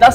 10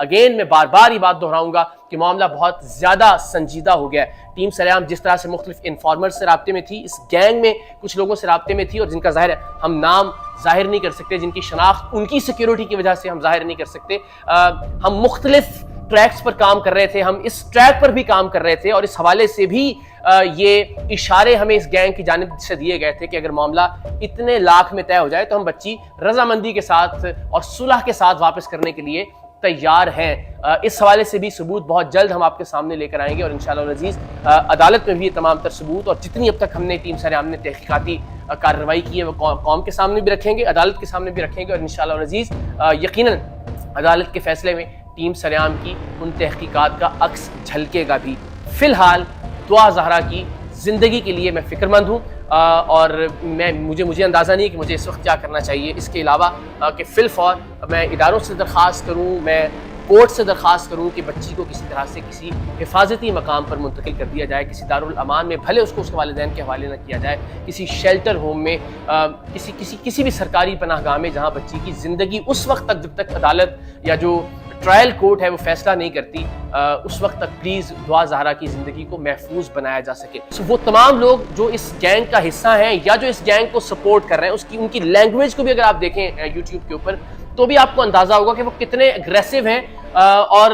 again میں بار بار یہ بات دہراؤں گا کہ معاملہ بہت زیادہ سنجیدہ ہو گیا ہے۔ ٹیم سریام جس طرح سے مختلف انفارمر سے رابطے میں تھی، اس گینگ میں کچھ لوگوں سے رابطے میں تھی، اور جن کا ظاہر ہے ہم نام ظاہر نہیں کر سکتے، جن کی شناخت ان کی سیکیورٹی کی وجہ سے ہم ظاہر نہیں کر سکتے، ہم مختلف ٹریکس پر کام کر رہے تھے، ہم اس ٹریک پر بھی کام کر رہے تھے، اور اس حوالے سے بھی یہ اشارے ہمیں اس گینگ کی جانب سے دیے گئے تھے کہ اگر معاملہ اتنے لاکھ میں طے ہو جائے تو ہم بچی رضامندی کے ساتھ اور صلح کے ساتھ واپس کرنے کے لیے تیار ہیں۔ اس حوالے سے بھی ثبوت بہت جلد ہم آپ کے سامنے لے کر آئیں گے، اور انشاءاللہ العزیز عدالت میں بھی یہ تمام تر ثبوت اور جتنی اب تک ہم نے ٹیم سریام نے تحقیقاتی کارروائی کی ہے وہ قوم کے سامنے بھی رکھیں گے، عدالت کے سامنے بھی رکھیں گے، اور انشاءاللہ العزیز یقیناً عدالت کے فیصلے میں ٹیم سریام کی ان تحقیقات کا عکس جھلکے گا بھی۔ فی الحال دعا زہرا کی زندگی کے لیے میں فکر مند ہوں، اور مجھے اندازہ نہیں ہے کہ مجھے اس وقت کیا کرنا چاہیے، اس کے علاوہ کہ فی الفور میں اداروں سے درخواست کروں، میں کورٹ سے درخواست کروں کہ بچی کو کسی طرح سے کسی حفاظتی مقام پر منتقل کر دیا جائے، کسی دارالامان میں، بھلے اس کو اس کے والدین کے حوالے نہ کیا جائے، کسی شیلٹر ہوم میں، کسی بھی سرکاری پناہ گاہ میں جہاں بچی کی زندگی اس وقت تک جب تک عدالت یا جو ٹرائل کورٹ ہے وہ فیصلہ نہیں کرتی، اس وقت تک پلیز دعا زہرا کی زندگی کو محفوظ بنایا جا سکے۔ وہ تمام لوگ جو اس گینگ کا حصہ ہیں یا جو اس گینگ کو سپورٹ کر رہے ہیں، ان کی لینگویج کو بھی اگر آپ دیکھیں یوٹیوب کے اوپر تو بھی آپ کو اندازہ ہوگا کہ وہ کتنے اگریسو ہیں اور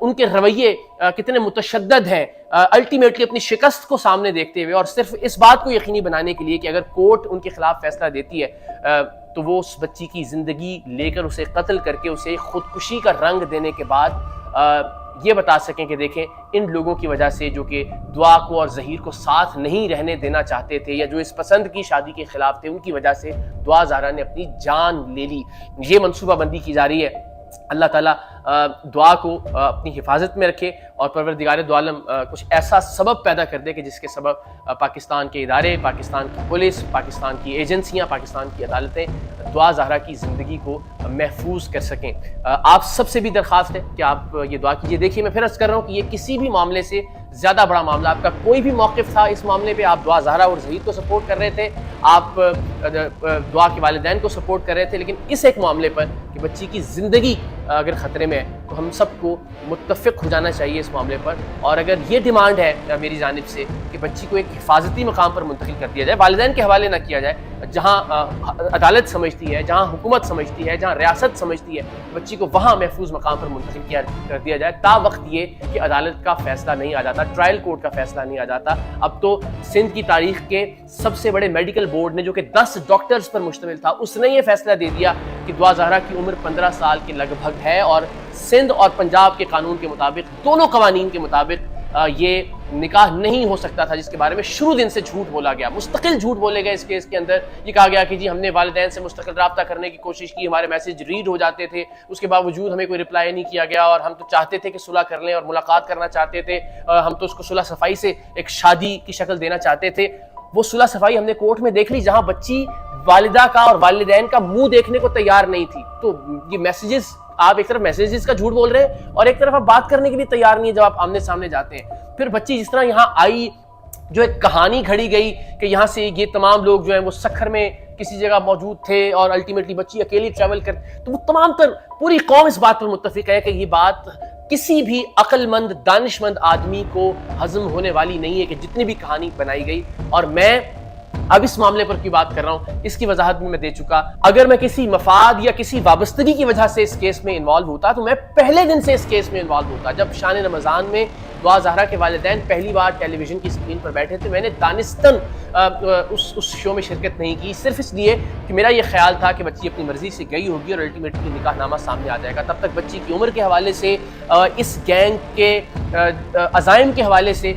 ان کے رویے کتنے متشدد ہیں، الٹیمیٹلی اپنی شکست کو سامنے دیکھتے ہوئے، اور صرف اس بات کو یقینی بنانے کے لیے کہ اگر کورٹ ان کے خلاف فیصلہ دیتی ہے تو وہ اس بچی کی زندگی لے کر اسے قتل کر کے اسے خودکشی کا رنگ دینے کے بعد یہ بتا سکیں کہ دیکھیں ان لوگوں کی وجہ سے جو کہ دعا کو اور ظہیر کو ساتھ نہیں رہنے دینا چاہتے تھے یا جو اس پسند کی شادی کے خلاف تھے، ان کی وجہ سے دعا زہرا نے اپنی جان لے لی۔ یہ منصوبہ بندی کی جا رہی ہے۔ اللہ تعالیٰ دعا کو اپنی حفاظت میں رکھے اور پروردگار دو عالم کچھ ایسا سبب پیدا کر دے کہ جس کے سبب پاکستان کے ادارے، پاکستان کی پولیس، پاکستان کی ایجنسیاں، پاکستان کی عدالتیں دعا زہرا کی زندگی کو محفوظ کر سکیں۔ آپ سب سے بھی درخواست ہے کہ آپ یہ دعا کیجیے۔ دیکھیے میں پھر عرض کر رہا ہوں کہ یہ کسی بھی معاملے سے زیادہ بڑا معاملہ، آپ کا کوئی بھی موقف تھا اس معاملے پہ، آپ دعا زہرا اور ظہیر کو سپورٹ کر رہے تھے، آپ دعا کے والدین کو سپورٹ کر رہے تھے، لیکن اس ایک معاملے پر کہ بچی کی زندگی اگر خطرے میں ہے تو ہم سب کو متفق ہو جانا چاہیے اس معاملے پر۔ اور اگر یہ ڈیمانڈ ہے میری جانب سے کہ بچی کو ایک حفاظتی مقام پر منتقل کر دیا جائے، والدین کے حوالے نہ کیا جائے، جہاں عدالت سمجھتی ہے، جہاں حکومت سمجھتی ہے، جہاں ریاست سمجھتی ہے، بچی کو وہاں محفوظ مقام پر منتقل کر دیا جائے، تا وقت یہ کہ عدالت کا فیصلہ نہیں آ جاتا، ٹرائل کورٹ کا فیصلہ نہیں آ جاتا۔ اب تو سندھ کی تاریخ کے سب سے بڑے میڈیکل بورڈ نے، جو کہ 10 ڈاکٹرز پر مشتمل تھا، اس نے یہ فیصلہ دے دیا کہ دعا زہرا کی عمر 15 سال کے لگ بھگ ہے، اور سندھ اور پنجاب کے قانون کے مطابق، دونوں قوانین کے مطابق یہ نکاح نہیں ہو سکتا تھا، جس کے بارے میں شروع دن سے جھوٹ بولا گیا، مستقل جھوٹ بولے گئے۔ اس کیس کے اندر یہ کہا گیا کہ جی ہم نے والدین سے مستقل رابطہ کرنے کی کوشش کی، ہمارے میسج ریڈ ہو جاتے تھے، اس کے باوجود ہمیں کوئی رپلائی نہیں کیا گیا، اور ہم تو چاہتے تھے کہ صلح کر لیں اور ملاقات کرنا چاہتے تھے، ہم تو اس کو صلح صفائی سے ایک شادی کی شکل دینا چاہتے تھے۔ وہ صلح صفائی ہم نے کورٹ میں دیکھ لی جہاں بچی والدہ کا اور والدین کا منہ دیکھنے کو تیار نہیں تھی۔ تو یہ میسیجز، آپ ایک طرف میسیجز کا جھوٹ بول رہے ہیں اور ایک طرف آپ بات کرنے کے لیے تیار نہیں ہے جب آپ آمنے سامنے جاتے ہیں۔ پھر بچی جس طرح یہاں آئی، جو ایک کہانی گھڑی گئی کہ یہاں سے یہ تمام لوگ جو ہیں وہ سکھر میں کسی جگہ موجود تھے اور الٹیمیٹلی بچی اکیلی ٹریول کر، تو وہ تمام تر پوری قوم اس بات پر متفق ہے کہ یہ بات کسی بھی عقل مند، دانش مند آدمی کو ہضم ہونے والی نہیں ہے کہ جتنی بھی کہانی بنائی گئی۔ اور میں اب اس معاملے پر کی بات کر رہا ہوں، اس کی وضاحت بھی میں دے چکا۔ اگر میں کسی مفاد یا کسی وابستگی کی وجہ سے اس کیس میں انوالو ہوتا تو میں پہلے دن سے اس کیس میں انوالو ہوتا۔ جب شان رمضان میں دعا زہرا کے والدین پہلی بار ٹیلی ویژن کی اسکرین پر بیٹھے تھے، میں نے دانستن اس شو میں شرکت نہیں کی، صرف اس لیے کہ میرا یہ خیال تھا کہ بچی اپنی مرضی سے گئی ہوگی اور الٹیمیٹلی نکاح نامہ سامنے آ جائے گا۔ تب تک بچی کی عمر کے حوالے سے، اس گینگ کے عزائم کے حوالے سے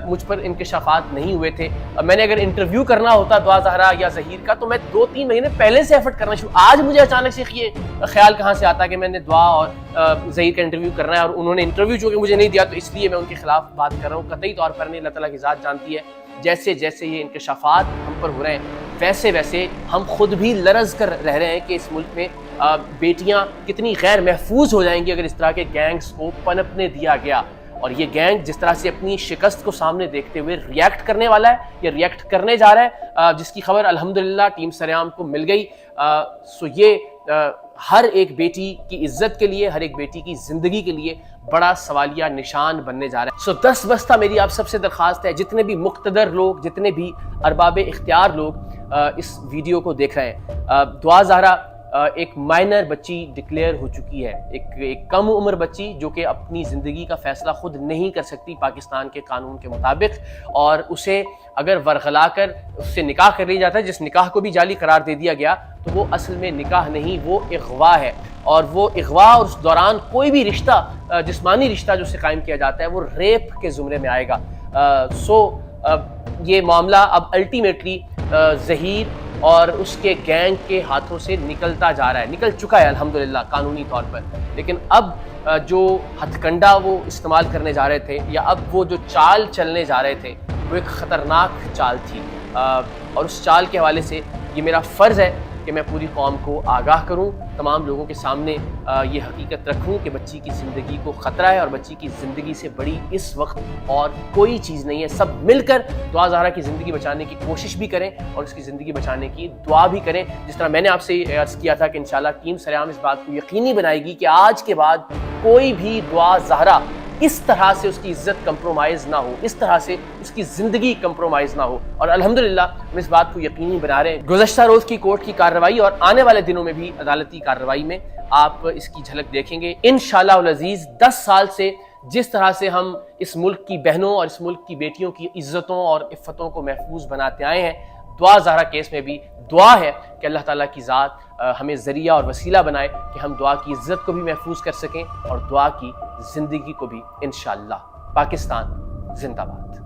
مجھ پر انکشافات نہیں ہوئے تھے۔ میں نے اگر انٹرویو کرنا ہوتا دعا زہرا یا ظہیر کا تو میں 2-3 مہینے پہلے سے ایفرٹ کرنا شروع۔ آج مجھے اچانک سے یہ خیال کہاں سے آتا کہ میں نے دعا اور ظہیر کا انٹرویو کرنا ہے، اور انہوں نے انٹرویو چونکہ مجھے نہیں دیا تو اس لیے میں ان کے خلاف بات کر رہا ہوں۔ قطعی طور پر نہیں، اللہ تعالیٰ کی ذات جانتی ہے جیسے جیسے یہ انکشافات ہم پر ہو رہے ہیں ویسے ویسے ہم خود بھی لرز کر رہ رہے ہیں کہ اس ملک میں بیٹیاں کتنی غیر محفوظ ہو جائیں گی اگر اس طرح کے گینگز کو پنپنے دیا گیا۔ اور یہ گینگ جس طرح سے اپنی شکست کو سامنے دیکھتے ہوئے ریئیکٹ کرنے والا ہے یا ریئیکٹ کرنے جا رہا ہے، جس کی خبر الحمدللہ ٹیم سریام کو مل گئی، سو یہ ہر ایک بیٹی کی عزت کے لیے، ہر ایک بیٹی کی زندگی کے لیے بڑا سوالیہ نشان بننے جا رہا ہے۔ دست بستہ میری آپ سب سے درخواست ہے، جتنے بھی مقتدر لوگ، جتنے بھی ارباب اختیار لوگ اس ویڈیو کو دیکھ رہے ہیں، دعا زہرا ایک مائنر بچی ڈکلیئر ہو چکی ہے، ایک کم عمر بچی جو کہ اپنی زندگی کا فیصلہ خود نہیں کر سکتی پاکستان کے قانون کے مطابق، اور اسے اگر ورغلا کر اس سے نکاح کر لیا جاتا ہے، جس نکاح کو بھی جعلی قرار دے دیا گیا، تو وہ اصل میں نکاح نہیں، وہ اغوا ہے، اور وہ اغوا اور اس دوران کوئی بھی رشتہ، جسمانی رشتہ جو سے قائم کیا جاتا ہے، وہ ریپ کے زمرے میں آئے گا۔ یہ معاملہ اب الٹیمیٹلی ظہیر اور اس کے گینگ کے ہاتھوں سے نکلتا جا رہا ہے، نکل چکا ہے الحمدللہ قانونی طور پر، لیکن اب جو ہتھ کنڈا وہ استعمال کرنے جا رہے تھے، یا اب وہ جو چال چلنے جا رہے تھے، وہ ایک خطرناک چال تھی، اور اس چال کے حوالے سے یہ میرا فرض ہے کہ میں پوری قوم کو آگاہ کروں، تمام لوگوں کے سامنے یہ حقیقت رکھوں کہ بچی کی زندگی کو خطرہ ہے، اور بچی کی زندگی سے بڑی اس وقت اور کوئی چیز نہیں ہے۔ سب مل کر دعا زہرا کی زندگی بچانے کی کوشش بھی کریں اور اس کی زندگی بچانے کی دعا بھی کریں، جس طرح میں نے آپ سے عرض کیا تھا کہ انشاءاللہ ٹیم سریام اس بات کو یقینی بنائے گی کہ آج کے بعد کوئی بھی دعا زہرا اس طرح سے اس کی عزت کمپرومائز نہ ہو، اس طرح سے اس کی زندگی کمپرومائز نہ ہو، اور الحمدللہ ہم اس بات کو یقینی بنا رہے ہیں۔ گزشتہ روز کی کورٹ کی کارروائی اور آنے والے دنوں میں بھی عدالتی کارروائی میں آپ اس کی جھلک دیکھیں گے انشاءاللہ العزیز۔ 10 سال سے جس طرح سے ہم اس ملک کی بہنوں اور اس ملک کی بیٹیوں کی عزتوں اور عفتوں کو محفوظ بناتے آئے ہیں، دعا زہرا کیس میں بھی دعا ہے کہ اللہ تعالیٰ کی ذات ہمیں ذریعہ اور وسیلہ بنائے کہ ہم دعا کی عزت کو بھی محفوظ کر سکیں اور دعا کی زندگی کو بھی انشاءاللہ۔ پاکستان زندہ باد۔